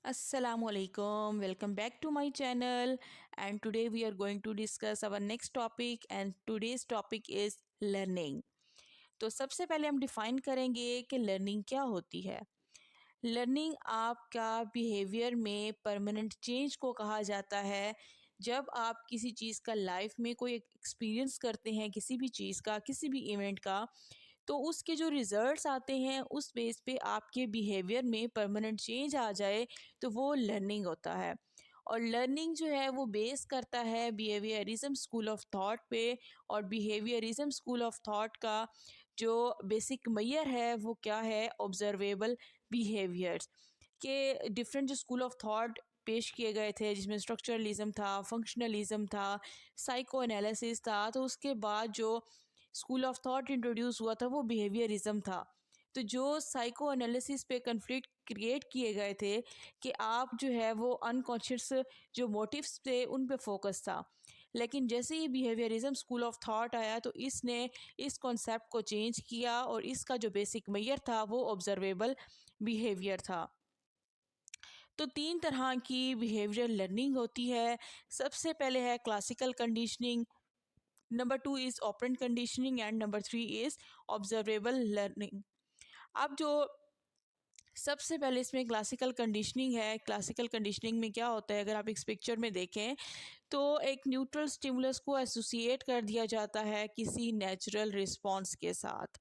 Assalamualaikum. Welcome back to my channel. And today we are going to discuss our next topic. And today's topic is learning. तो सबसे पहले हम define करेंगे कि learning क्या होती है। लर्निंग आपका बिहेवियर में परमानेंट चेंज को कहा जाता है। जब आप किसी चीज़ का लाइफ में कोई एक्सपीरियंस करते हैं, किसी भी चीज़ का, किसी भी इवेंट का, तो उसके जो रिज़ल्ट्स आते हैं उस बेस पे आपके बिहेवियर में परमानेंट चेंज आ जाए, तो वो लर्निंग होता है। और लर्निंग जो है वो बेस करता है बिहेवियरिज्म स्कूल ऑफ थॉट पे। और बिहेवियरिज्म स्कूल ऑफ थॉट का जो बेसिक मैयर है वो क्या है, ऑब्जर्वेबल बिहेवियर्स के डिफरेंट जो स्कूल ऑफ थॉट पेश किए गए थे, जिसमें स्ट्रक्चरलिज्म था, फंक्शनलिज्म था, साइको एनालिसिस था। तो उसके बाद जो स्कूल ऑफ थॉट इंट्रोड्यूस हुआ था वो बिहेवियरिज्म था। तो जो साइको एनालिसिस पे कन्फ्लिक्ट क्रिएट किए गए थे कि आप जो है वो अनकॉन्शियस जो मोटिव्स थे उन पे फोकस था। लेकिन जैसे ही बिहेवियरिज्म स्कूल ऑफ थॉट आया तो इसने इस कॉन्सेप्ट को चेंज किया और इसका जो बेसिक मैयर था वो ऑब्जर्वेबल बिहेवियर था। तो तीन तरह की बिहेवियरल लर्निंग होती है। सबसे पहले है classical conditioning, number two is operant conditioning and number three is observable learning. अब जो सबसे पहले इसमें क्लासिकल कंडीशनिंग है। क्लासिकल कंडीशनिंग में क्या होता है, अगर आप इस पिक्चर में देखें तो एक न्यूट्रल स्टिमुलस को एसोसिएट कर दिया जाता है किसी नेचुरल रिस्पॉन्स के साथ।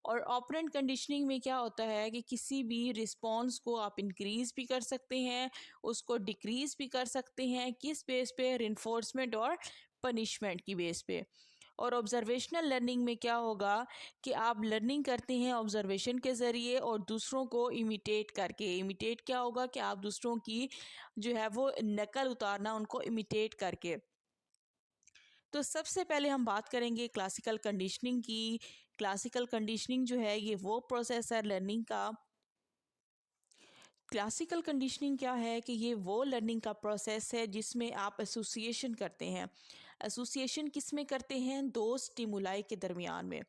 और ऑपरेंट कंडीशनिंग में क्या होता है कि किसी भी रिस्पॉन्स को आप इंक्रीज भी कर सकते हैं, उसको डिक्रीज भी कर सकते हैं। किस बेस पे, रिइंफोर्समेंट और पनिशमेंट की बेस पे। और ऑब्जर्वेशनल लर्निंग में क्या होगा कि आप लर्निंग करते हैं ऑब्जर्वेशन के ज़रिए और दूसरों को इमिटेट करके। इमिटेट क्या होगा कि आप दूसरों की जो है वो नकल उतारना, उनको इमिटेट करके। तो सबसे पहले हम बात करेंगे क्लासिकल कंडीशनिंग की। क्लासिकल कंडीशनिंग जो है ये वो प्रोसेस है लर्निंग का। क्लासिकल कंडीशनिंग क्या है कि ये वो लर्निंग का प्रोसेस है जिसमें आप एसोसिएशन करते हैं। एसोसिएशन किस में करते हैं, दो स्टिमुलाई के दरमियान में।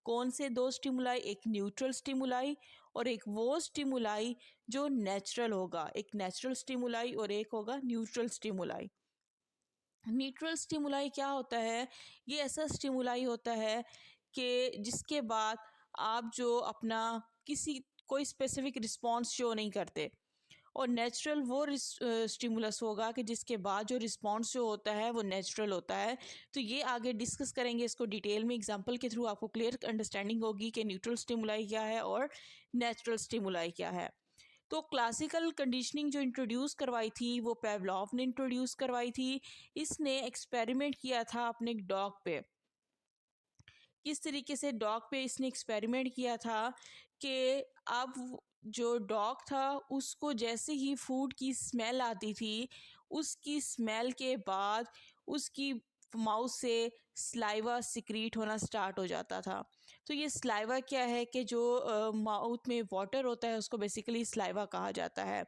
कौन से दो स्टिमुलाई, एक न्यूट्रल स्टिमुलाई और एक वो स्टिमुलाई जो नेचुरल होगा। एक नेचुरल स्टिमुलाई और एक होगा न्यूट्रल स्टिमुलाई। न्यूट्रल स्टिमुलाई क्या होता है, ये ऐसा स्टिमुलाई होता है कि जिसके बाद आप जो अपना किसी कोई स्पेसिफिक रिस्पॉन्स शो नहीं करते। और नेचुरल वो स्टिमुलस होगा कि जिसके बाद जो रिस्पॉन्स जो होता है वो नेचुरल होता है। तो ये आगे डिस्कस करेंगे इसको डिटेल में, एग्जांपल के थ्रू आपको क्लियर अंडरस्टैंडिंग होगी कि न्यूट्रल स्टिमुलाई क्या है और नेचुरल स्टिमुलाई क्या है। तो क्लासिकल कंडीशनिंग जो इंट्रोड्यूस करवाई थी वो पेवलॉव ने इंट्रोड्यूस करवाई थी। इसने एक्सपेरिमेंट किया था अपने डॉग पे। किस तरीके से डॉग पे इसने एक्सपेरिमेंट किया था कि अब जो डॉग था उसको जैसे ही फूड की स्मेल आती थी, उसकी स्मेल के बाद उसकी माउथ से स्लाइवा सिक्रीट होना स्टार्ट हो जाता था। तो ये स्लाइवा क्या है कि जो माउथ में वाटर होता है उसको बेसिकली स्लाइवा कहा जाता है।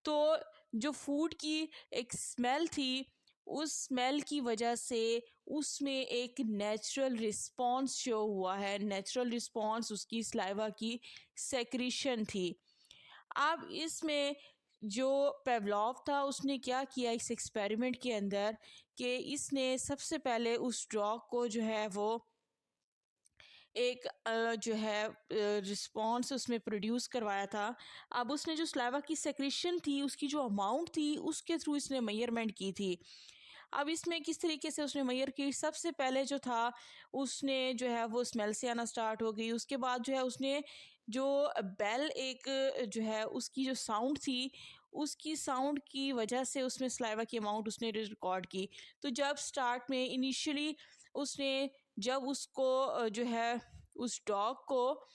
तो जो फूड की एक स्मेल थी, उस स्मेल की वजह से उसमें एक नेचुरल रिस्पॉन्स शो हुआ है। नेचुरल रिस्पॉन्स उसकी स्लाइवा की सेक्रीशन थी। अब इसमें जो पेवलॉव था उसने क्या किया इस एक्सपेरिमेंट के अंदर कि इसने सबसे पहले उस डॉग को जो है वो एक जो है रिस्पॉन्स उसमें प्रोड्यूस करवाया था। अब उसने जो स्लाइवा की सेक्रेशन थी उसकी जो अमाउंट थी उसके थ्रू इसने मेजरमेंट की थी। अब इसमें किस तरीके से उसने मेजर की, सबसे पहले जो था उसने जो है वो स्मेल से आना स्टार्ट हो गई। उसके बाद जो है उसने जो बेल एक जो है उसकी जो साउंड थी, उसकी साउंड की वजह से उसमें स्लाइवा की अमाउंट उसने रिकॉर्ड की। तो जब स्टार्ट में इनिशियली उसने जब उसको जो है उस डॉग को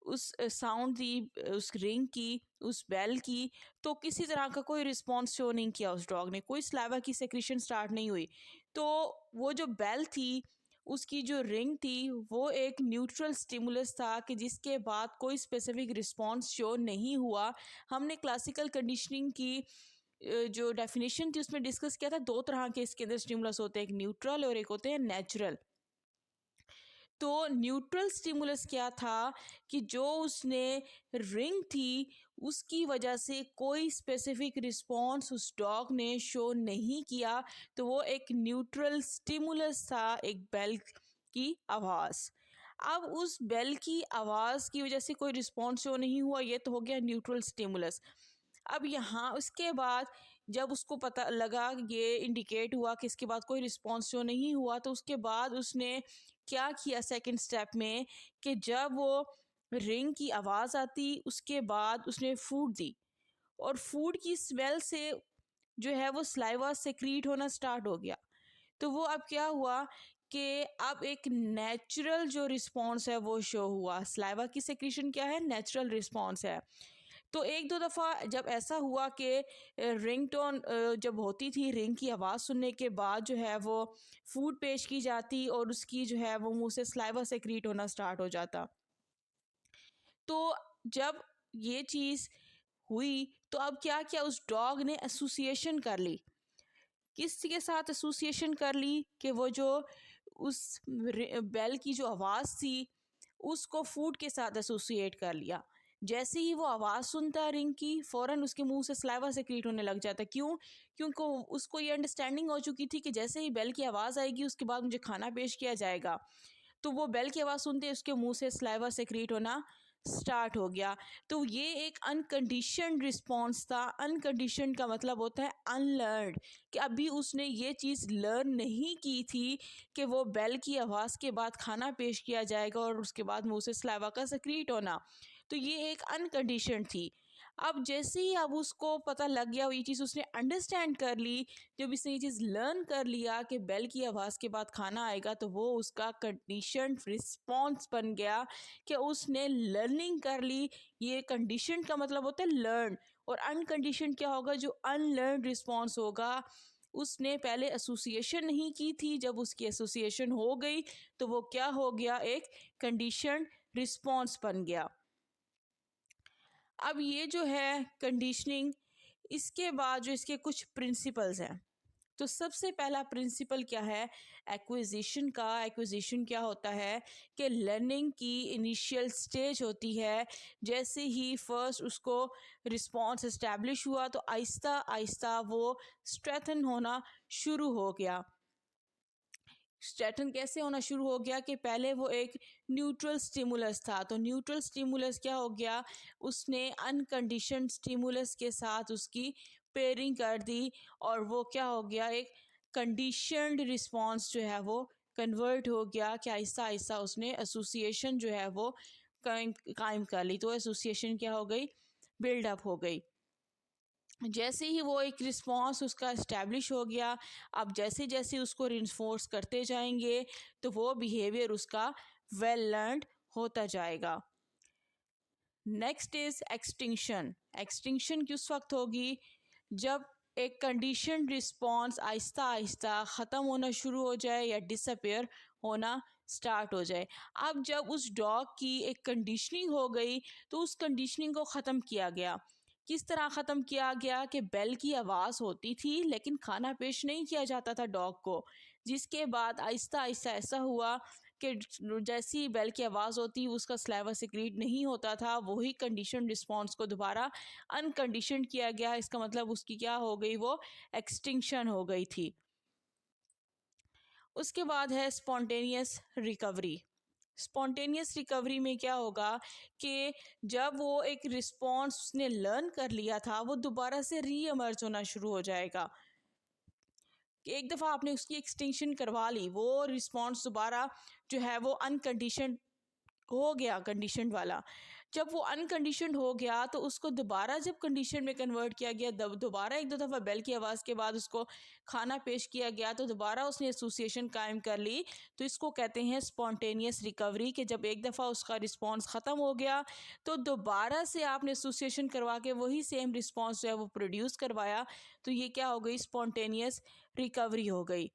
उस साउंड दी, उस रिंग की, उस बेल की, तो किसी तरह का कोई रिस्पॉन्स शो नहीं किया उस डॉग ने, कोई स्लाइवा की सेक्रीशन स्टार्ट नहीं हुई। तो वो जो बेल थी, उसकी जो रिंग थी, वो एक न्यूट्रल स्टिमुलस था कि जिसके बाद कोई स्पेसिफिक रिस्पॉन्स शो नहीं हुआ। हमने क्लासिकल कंडीशनिंग की जो डेफिनेशन थी उसमें डिस्कस किया था, दो तरह के इसके अंदर स्टिमुलस होते हैं, एक न्यूट्रल और एक होते हैं नेचुरल। तो न्यूट्रल स्टिमुलस क्या था कि जो उसने रिंग थी उसकी वजह से कोई स्पेसिफिक रिस्पॉन्स उस डॉग ने शो नहीं किया, तो वो एक न्यूट्रल स्टिमुलस था, एक बेल की आवाज़। अब उस बेल की आवाज़ की वजह से कोई रिस्पॉन्स शो नहीं हुआ, ये तो हो गया न्यूट्रल स्टिमुलस। अब यहाँ उसके बाद जब उसको पता लगा, ये इंडिकेट हुआ कि इसके बाद कोई रिस्पॉन्स शो नहीं हुआ, तो उसके बाद उसने क्या किया सेकंड स्टेप में कि जब वो रिंग की आवाज़ आती उसके बाद उसने फूड दी, और फूड की स्मेल से जो है वो सलाइवा सेक्रीट होना स्टार्ट हो गया। तो वो अब क्या हुआ कि अब एक नेचुरल जो रिस्पॉन्स है वो शो हुआ। सलाइवा की सेक्रीशन क्या है, नेचुरल रिस्पॉन्स है। तो एक दो दफ़ा जब ऐसा हुआ कि रिंगटोन जब होती थी, रिंग की आवाज़ सुनने के बाद जो है वो फूड पेश की जाती और उसकी जो है वो मुंह से सलाइवा सेक्रीट होना स्टार्ट हो जाता। तो जब ये चीज़ हुई तो अब क्या किया, उस डॉग ने एसोसिएशन कर ली। किसके साथ एसोसिएशन कर ली कि वो जो उस बेल की जो आवाज़ थी उसको फूड के साथ एसोसिएट कर लिया। जैसे ही वो आवाज़ सुनता रिंग की, फ़ौरन उसके मुंह से सलाइवा सेक्रीट होने लग जाता। क्यों? क्योंकि उसको ये अंडरस्टैंडिंग हो चुकी थी कि जैसे ही बेल की आवाज़ आएगी उसके बाद मुझे खाना पेश किया जाएगा। तो वो बेल की आवाज़ सुनते ही उसके मुंह से सलाइवा सेक्रीट होना स्टार्ट हो गया। तो ये एक अनकंडीशन्ड रिस्पॉन्स था। अनकंडीशन्ड का मतलब होता है अनलर्न्ड, कि अभी उसने ये चीज़ लर्न नहीं की थी कि वो बेल की आवाज़ के बाद खाना पेश किया जाएगा और उसके बाद मुंह से सलाइवा का सेक्रीट होना। तो ये एक अनकंडीशन्ड थी। अब जैसे ही अब उसको पता लग गया, ये चीज़ उसने अंडरस्टैंड कर ली, जब इसने ये चीज़ लर्न कर लिया कि बेल की आवाज़ के बाद खाना आएगा, तो वो उसका कंडीशन्ड रिस्पॉन्स बन गया कि उसने लर्निंग कर ली। ये कंडीशन्ड का मतलब होता है लर्न, और अनकंडीशन्ड क्या होगा, जो अनलर्न रिस्पॉन्स होगा। उसने पहले एसोसिएशन नहीं की थी, जब उसकी एसोसिएशन हो गई तो वो क्या हो गया, एक कंडीशन्ड रिस्पॉन्स बन गया। अब ये जो है कंडीशनिंग, इसके बाद जो इसके कुछ प्रिंसिपल्स हैं। तो सबसे पहला प्रिंसिपल क्या है, एक्विजिशन का। एक्विजिशन क्या होता है कि लर्निंग की इनिशियल स्टेज होती है। जैसे ही फर्स्ट उसको रिस्पॉन्स इस्टेब्लिश हुआ तो आहिस्ता आहिस्ता वो स्ट्रेथन होना शुरू हो गया। स्ट्रेटन कैसे होना शुरू हो गया कि पहले वो एक न्यूट्रल स्टिमुलस था, तो न्यूट्रल स्टिमुलस क्या हो गया, उसने अनकंडीशनड स्टिमुलस के साथ उसकी पेयरिंग कर दी, और वो क्या हो गया, एक कंडीशनड रिस्पॉन्स जो है वो कन्वर्ट हो गया कि आहिस्ता आहिस्ता उसने एसोसिएशन जो है वो कायम कर ली। तो एसोसिएशन क्या हो गई, बिल्डअप हो गई। जैसे ही वो एक रिस्पॉन्स उसका इस्टेब्लिश हो गया, अब जैसे जैसे उसको रिइंफोर्स करते जाएंगे तो वो बिहेवियर उसका वेल लर्नड होता जाएगा। Next is extinction. एक्सटिंक्शन किस वक्त होगी, जब एक कंडीशन रिस्पॉन्स आहिस्ता आहिस्ता ख़त्म होना शुरू हो जाए या डिसअपेयर होना स्टार्ट हो जाए। अब जब उस डॉग की एक कंडीशनिंग हो गई तो उस कंडीशनिंग को ख़त्म किया गया। किस तरह ख़त्म किया गया कि बेल की आवाज़ होती थी लेकिन खाना पेश नहीं किया जाता था डॉग को, जिसके बाद आहिस्ता आहिस्ता ऐसा हुआ कि जैसी बेल की आवाज़ होती उसका सलाइवा सेक्रीट नहीं होता था। वही कंडीशन रिस्पॉन्स को दोबारा अनकंडीशनड किया गया। इसका मतलब उसकी क्या हो गई, वो एक्सटिंक्शन हो गई थी। उसके बाद है स्पॉन्टेनियस रिकवरी। स्पॉन्टेनियस रिकवरी में क्या होगा कि जब वो एक रिस्पॉन्स उसने लर्न कर लिया था वो दोबारा से री एमर्ज होना शुरू हो जाएगा। कि एक दफ़ा आपने उसकी एक्सटिंक्शन करवा ली, वो रिस्पॉन्स दोबारा जो है वो अनकंडीशन हो गया, कंडीशन वाला। जब वो अनकंडीशनड हो गया तो उसको दोबारा जब कंडीशन में कन्वर्ट किया गया, दोबारा एक दो दफ़ा बेल की आवाज़ के बाद उसको खाना पेश किया गया तो दोबारा उसने एसोसिएशन कायम कर ली। तो इसको कहते हैं स्पॉन्टेनियस रिकवरी, कि जब एक दफ़ा उसका रिस्पॉन्स ख़त्म हो गया तो दोबारा से आपने एसोसिएशन करवा के वही सेम रिस्पॉन्स जो है वो प्रोड्यूस करवाया। तो ये क्या हो गई, स्पॉन्टेनियस रिकवरी हो गई।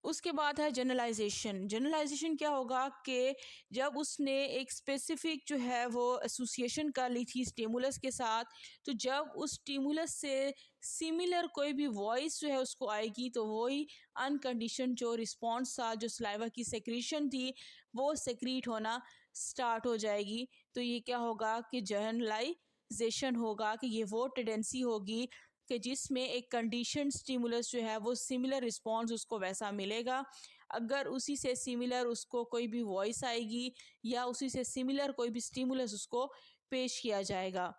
उसके बाद है जनरलाइजेशन। जनरलाइजेशन क्या होगा कि जब उसने एक स्पेसिफिक जो है वो एसोसिएशन कर ली थी स्टिमुलस के साथ, तो जब उस स्टिमुलस से सिमिलर कोई भी वॉइस जो है उसको आएगी, तो वही अनकंडीशन जो रिस्पॉन्स था, जो सलाइवा की सेक्रीशन थी, वो सेक्रीट होना स्टार्ट हो जाएगी। तो ये क्या होगा कि जनरलाइजेशन होगा, कि ये वो टेंडेंसी होगी कि जिसमें एक कंडीशन स्टिमुलस जो है वो सिमिलर रिस्पॉन्स उसको वैसा मिलेगा। अगर उसी से सिमिलर उसको कोई भी वॉइस आएगी या उसी से सिमिलर कोई भी स्टिमुलस उसको पेश किया जाएगा।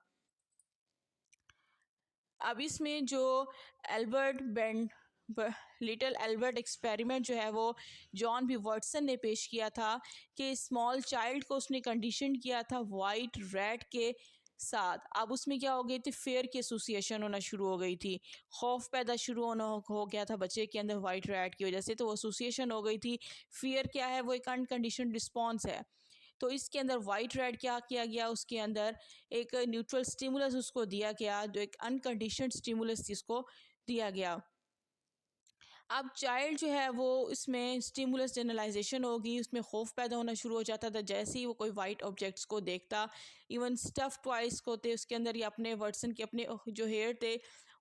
अब इसमें जो Albert bend little Albert experiment जो है वो जॉन बी वाटसन ने पेश किया था, कि स्मॉल चाइल्ड को उसने कंडीशन किया था वाइट रैट के साथ। अब उसमें क्या हो गई थी, फेयर की एसोसिएशन होना शुरू हो गई थी, खौफ पैदा शुरू होना हो गया था बच्चे के अंदर वाइट रैट की वजह से, तो वो एसोसिएशन हो गई थी। फियर क्या है, वो एक अनकंडीशन रिस्पॉन्स है। तो इसके अंदर वाइट रेड क्या किया गया, उसके अंदर एक न्यूट्रल स्टिमुलस उसको दिया गया, जो एक अनकंडीशनड स्टिमुलस जिसको दिया गया। अब चाइल्ड जो है वो इसमें स्टिमुलस जनरलाइजेशन होगी, उसमें खौफ पैदा होना शुरू हो जाता था जैसे ही वो कोई वाइट ऑब्जेक्ट्स को देखता। इवन स्टफ टॉयज को थे उसके अंदर, या अपने वर्सन के अपने जो हेयर थे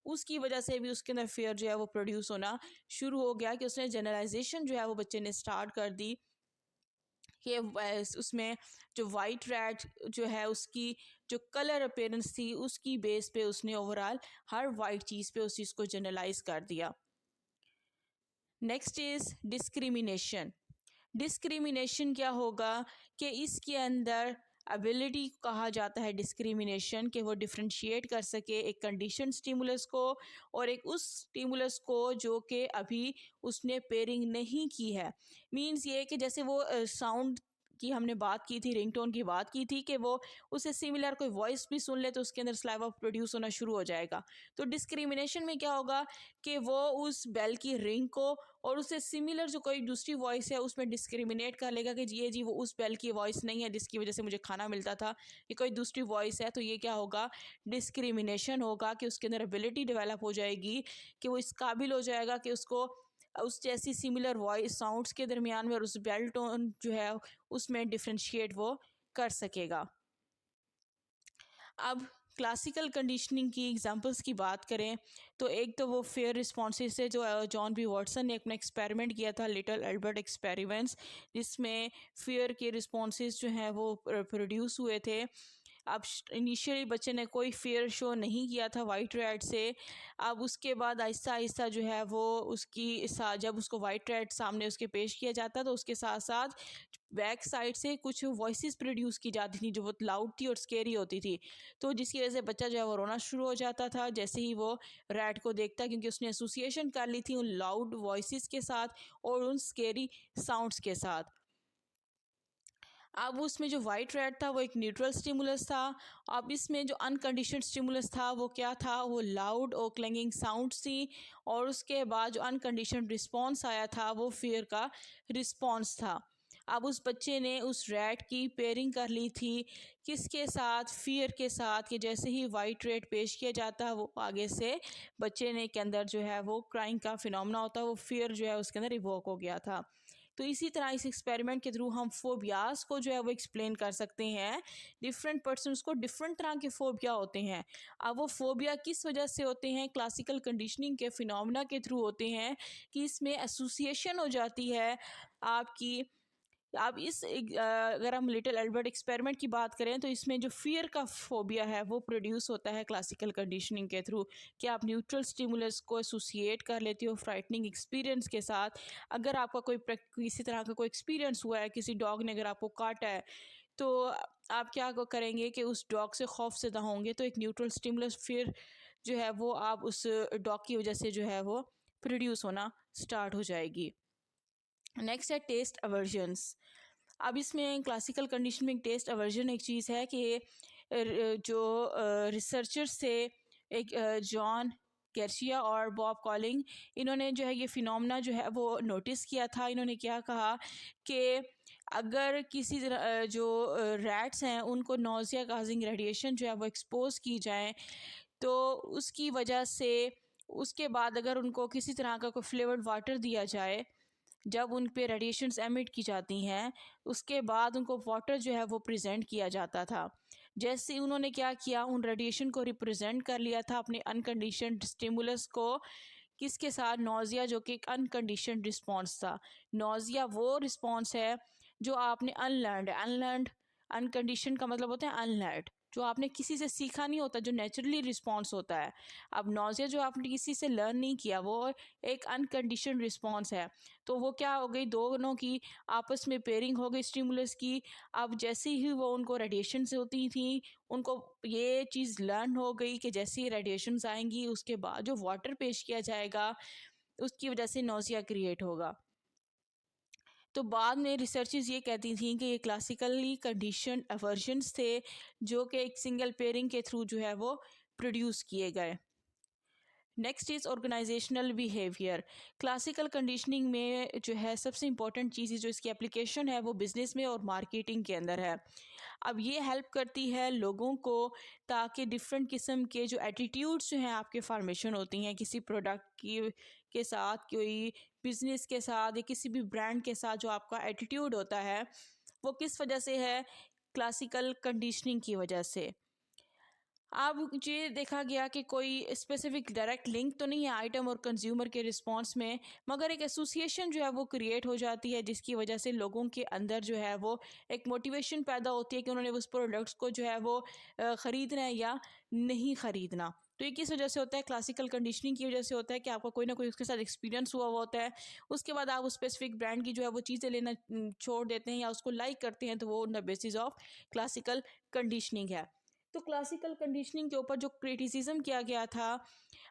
उसकी वजह से भी उसके अंदर फेयर जो है वो प्रोड्यूस होना शुरू हो गया, कि उसने जनरलाइजेशन जो है वो बच्चे ने स्टार्ट कर दी, कि उसमें जो वाइट रैट जो है उसकी जो कलर अपेयरेंस थी उसकी बेस पे उसने ओवरऑल हर वाइट चीज़ पे उस चीज़ को जनरलाइज कर दिया। Next is discrimination. डिस्क्रिमिनेशन क्या होगा, कि इसके अंदर एबिलिटी कहा जाता है डिस्क्रिमिनेशन, कि वो डिफ्रेंशिएट कर सके एक कंडीशन स्टिमुलस को और एक उस स्टिमुलस को जो कि अभी उसने पेयरिंग नहीं की है। मींस ये कि जैसे वो साउंड की हमने बात की थी, रिंगटोन की बात की थी, कि वो उसे सिमिलर कोई वॉइस भी सुन ले तो उसके अंदर सलाइवा प्रोड्यूस होना शुरू हो जाएगा। तो डिस्क्रिमिनेशन में क्या होगा, कि वो उस बेल की रिंग को और उससे सिमिलर जो कोई दूसरी वॉइस है उसमें डिस्क्रिमिनेट कर लेगा, कि ये जी वो उस बेल की वॉइस नहीं है जिसकी वजह से मुझे खाना मिलता था, ये कोई दूसरी वॉइस है। तो ये क्या होगा, डिस्क्रिमिनेशन होगा, कि उसके अंदर एबिलिटी डेवलप हो जाएगी, कि वो इस काबिल हो जाएगा कि उसको उस जैसी सिमिलर वॉइस साउंड्स के दरमियान में और उस बेल टोन जो है उसमें डिफ्रेंशिएट वो कर सकेगा। अब क्लासिकल कंडीशनिंग की एग्जांपल्स की बात करें तो एक तो वो फेयर रिस्पॉन्सेस है जो जॉन बी वाटसन ने अपना एक्सपेरिमेंट किया था, लिटिल एल्बर्ट एक्सपेरिमेंट्स, जिसमें फेयर के रिस्पॉन्सेस जो हैं वो प्रोड्यूस हुए थे। अब इनिशियली बच्चे ने कोई फेयर शो नहीं किया था वाइट रैट से। अब उसके बाद आहिस्ता आहिस्ता जो है वो उसकी जब उसको वाइट रैट सामने उसके पेश किया जाता तो उसके साथ साथ बैक साइड से कुछ वॉइसेस प्रोड्यूस की जाती थी जो बहुत लाउड थी और स्केरी होती थी, तो जिसकी वजह से बच्चा जो है वो रोना शुरू हो जाता था जैसे ही वो रैट को देखता, क्योंकि उसने एसोसिएशन कर ली थी उन लाउड वॉइसेस के साथ और उन स्केरी साउंड्स के साथ। अब उसमें जो वाइट रैट था वो एक न्यूट्रल स्टिमुलस था। अब इसमें जो अनकंडीशनड स्टिमुलस था वो क्या था, वो लाउड और क्लैंगिंग साउंड्स थी, और उसके बाद जो अनकंडीशनड रिस्पॉन्स आया था वो फियर का रिस्पॉन्स था। अब उस बच्चे ने उस रैट की पेयरिंग कर ली थी किसके साथ, फियर के साथ, कि जैसे ही वाइट रैट पेश किया जाता वो आगे से बच्चे ने के अंदर जो है वो क्राइंग का फिनोमेना होता, वो फियर जो है उसके अंदर इवोक हो गया था। तो इसी तरह इस एक्सपेरिमेंट के थ्रू हम फोबियाज को जो है वो एक्सप्लेन कर सकते हैं। डिफरेंट पर्सनस को डिफरेंट तरह के फोबिया होते हैं। अब वो फोबिया किस वजह से होते हैं, क्लासिकल कंडीशनिंग के फिनोमेना के थ्रू होते हैं, कि इसमें एसोसिएशन हो जाती है आपकी। अब अगर हम लिटिल एल्बर्ट एक्सपेरिमेंट की बात करें तो इसमें जो फियर का फोबिया है वो प्रोड्यूस होता है क्लासिकल कंडीशनिंग के थ्रू, कि आप न्यूट्रल स्टिमुलस को एसोसिएट कर लेते हो फ्राइटनिंग एक्सपीरियंस के साथ। अगर आपका कोई किसी तरह का कोई एक्सपीरियंस हुआ है, किसी डॉग ने अगर आपको काटा है, तो आप क्या करेंगे कि उस डॉग से खौफ ज़दा होंगे, तो एक न्यूट्रल स्टिमुलस फिर जो है वो आप उस डॉग की वजह से जो है वो प्रोड्यूस होना स्टार्ट हो जाएगी। नेक्स्ट है टेस्ट अवर्जन्स। अब इसमें क्लासिकल कंडीशन में टेस्ट अवर्जन एक चीज़ है कि जो रिसर्चर्स थे, एक जॉन गार्सिया और बॉब कॉलिंग, इन्होंने जो है ये फिनोमेना जो है वो नोटिस किया था। इन्होंने क्या कहा कि अगर किसी जो रैट्स हैं उनको नोज़िया काजिंग रेडिएशन जो है वो एक्सपोज की जाए, तो उसकी वजह से उसके बाद अगर उनको किसी तरह का कोई फ्लेवर्ड वाटर दिया जाए, जब उन पे रेडिएशंस एमिट की जाती हैं, उसके बाद उनको वाटर जो है वो प्रेजेंट किया जाता था। जैसे उन्होंने क्या किया, उन रेडिएशन को रिप्रेजेंट कर लिया था अपने अनकंडीशनड स्टिमुलस को, किसके साथ, नौजिया, जो कि एक अनकंडीशनड रिस्पॉन्स था। नौजिया वो रिस्पॉन्स है जो आपने अनलर्नड, अनकंडीशन का मतलब होता है अनलर्नड, जो आपने किसी से सीखा नहीं होता, जो नेचुरली रिस्पॉन्स होता है। अब नौजिया जो आपने किसी से लर्न नहीं किया, वो एक अनकंडीशन रिस्पॉन्स है। तो वो क्या हो गई, दोनों की आपस में पेयरिंग हो गई स्टिमुलस की। अब जैसे ही वो उनको रेडिएशन से होती थी, उनको ये चीज़ लर्न हो गई कि जैसे ही रेडिएशंस आएंगी, उसके बाद जो वाटर पेश किया जाएगा, उसकी वजह से नौजिया क्रिएट होगा। तो बाद में रिसर्चेस ये कहती थी कि ये क्लासिकली कंडीशन एवर्जन्स थे, जो कि एक सिंगल पेयरिंग के थ्रू जो है वो प्रोड्यूस किए गए। Next is organisational behaviour. Classical conditioning में जो है सबसे इंपॉर्टेंट चीज़ जो इसकी एप्लीकेशन है वो बिज़नेस में और मार्केटिंग के अंदर है। अब ये हेल्प करती है लोगों को, ताकि डिफरेंट किस्म के जो एटीट्यूड्स जो हैं आपके फॉर्मेशन होती हैं किसी प्रोडक्ट की के साथ, कोई बिज़नेस के साथ या किसी भी ब्रांड के साथ, जो आपका एटीट्यूड होता है वो किस वजह से है, क्लासिकल कंडीशनिंग की वजह से। अब ये देखा गया कि कोई स्पेसिफिक डायरेक्ट लिंक तो नहीं है आइटम और कंज्यूमर के रिस्पांस में, मगर एक एसोसिएशन जो है वो क्रिएट हो जाती है, जिसकी वजह से लोगों के अंदर जो है वो एक मोटिवेशन पैदा होती है कि उन्होंने उस प्रोडक्ट्स को जो है वो ख़रीदना है या नहीं ख़रीदना। तो ये किस वजह से होता है, क्लासिकल कंडीशनिंग की वजह से होता है कि आपका कोई ना कोई उसके साथ एक्सपीरियंस हुआ होता है। उसके बाद आप उस स्पेसिफिक ब्रांड की जो है वो चीज़ें लेना छोड़ देते हैं या उसको लाइक करते हैं, तो वो on the basis of classical conditioning है। तो क्लासिकल कंडीशनिंग के ऊपर जो क्रिटिसिज्म किया गया था,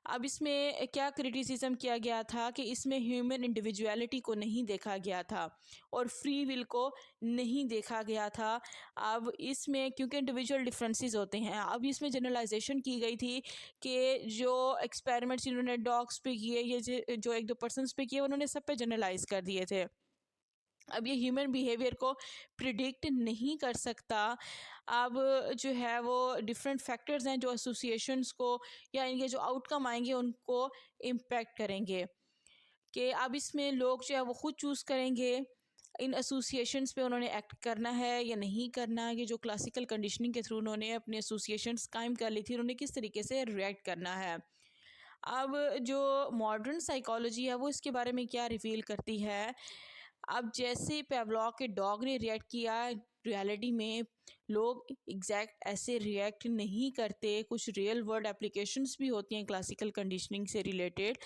अब इसमें क्या क्रिटिसिज्म किया गया था कि इसमें ह्यूमन इंडिविजुअलिटी को नहीं देखा गया था और फ्री विल को नहीं देखा गया था। अब इसमें क्योंकि इंडिविजुअल डिफरेंसेस होते हैं, अब इसमें जनरलाइजेशन की गई थी कि जो एक्सपेरिमेंट्स इन्होंने डॉग्स पे किए, ये जो एक दो पर्सनस पे किए, उन्होंने सब पे जनरलाइज कर दिए थे। अब ये ह्यूमन बिहेवियर को प्रिडिक्ट नहीं कर सकता। अब जो है वो डिफरेंट फैक्टर्स हैं जो एसोसिएशंस को या इनके जो आउटकम आएंगे उनको इम्पेक्ट करेंगे, कि अब इसमें लोग जो है वो खुद चूज़ करेंगे इन एसोसिएशंस पे उन्होंने एक्ट करना है या नहीं करना है। कि जो क्लासिकल कंडीशनिंग के थ्रू उन्होंने अपने एसोसिएशंस कायम कर ली थी, उन्होंने किस तरीके से रिएक्ट करना है। अब जो मॉडर्न साइकोलॉजी है वो इसके बारे में क्या रिवील करती है। अब जैसे पेवलॉव के डॉग ने रिएक्ट किया, रियलिटी में लोग एग्जैक्ट ऐसे रिएक्ट नहीं करते। कुछ रियल वर्ल्ड एप्लीकेशंस भी होती हैं क्लासिकल कंडीशनिंग से रिलेटेड।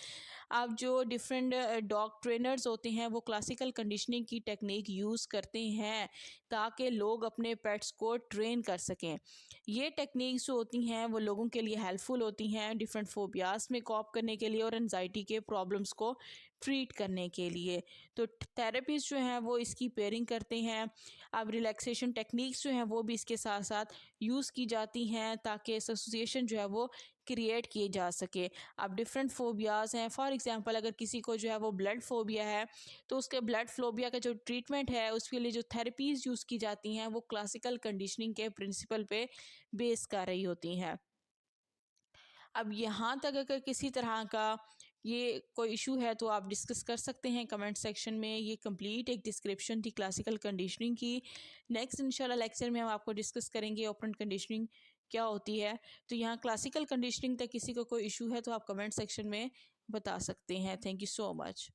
अब जो डिफरेंट डॉग ट्रेनर्स होते हैं वो क्लासिकल कंडीशनिंग की टेक्निक यूज़ करते हैं ताकि लोग अपने पेट्स को ट्रेन कर सकें। ये टेक्निक्स जो होती हैं वो लोगों के लिए हेल्पफुल होती हैं डिफरेंट फोबियाज में कॉप करने के लिए और एनजाइटी के प्रॉब्लम्स को ट्रीट करने के लिए। तो थेरेपिस्ट जो हैं वो इसकी पेयरिंग करते हैं। अब रिलैक्सेशन टेक्निक्स जो हैं वो भी इसके साथ साथ यूज़ की जाती हैं ताकि एसोसिएशन जो है वो क्रिएट किए जा सके। अब डिफरेंट फोबियाज़ हैं, फॉर एग्जांपल अगर किसी को जो है वो ब्लड फोबिया है, तो उसके ब्लड फोबिया का जो ट्रीटमेंट है उसके लिए जो थेरेपीज़ यूज़ की जाती हैं वो क्लासिकल कंडीशनिंग के प्रिंसिपल पे बेस कर रही होती हैं। अब यहाँ तक अगर किसी तरह का ये कोई इशू है तो आप डिस्कस कर सकते हैं कमेंट सेक्शन में। ये कंप्लीट एक डिस्क्रिप्शन थी क्लासिकल कंडीशनिंग की। नेक्स्ट इंशाल्लाह लेक्चर में हम आपको डिस्कस करेंगे ऑपरेंट कंडीशनिंग क्या होती है। तो यहाँ क्लासिकल कंडीशनिंग तक किसी को कोई इशू है तो आप कमेंट सेक्शन में बता सकते हैं। Thank you so much.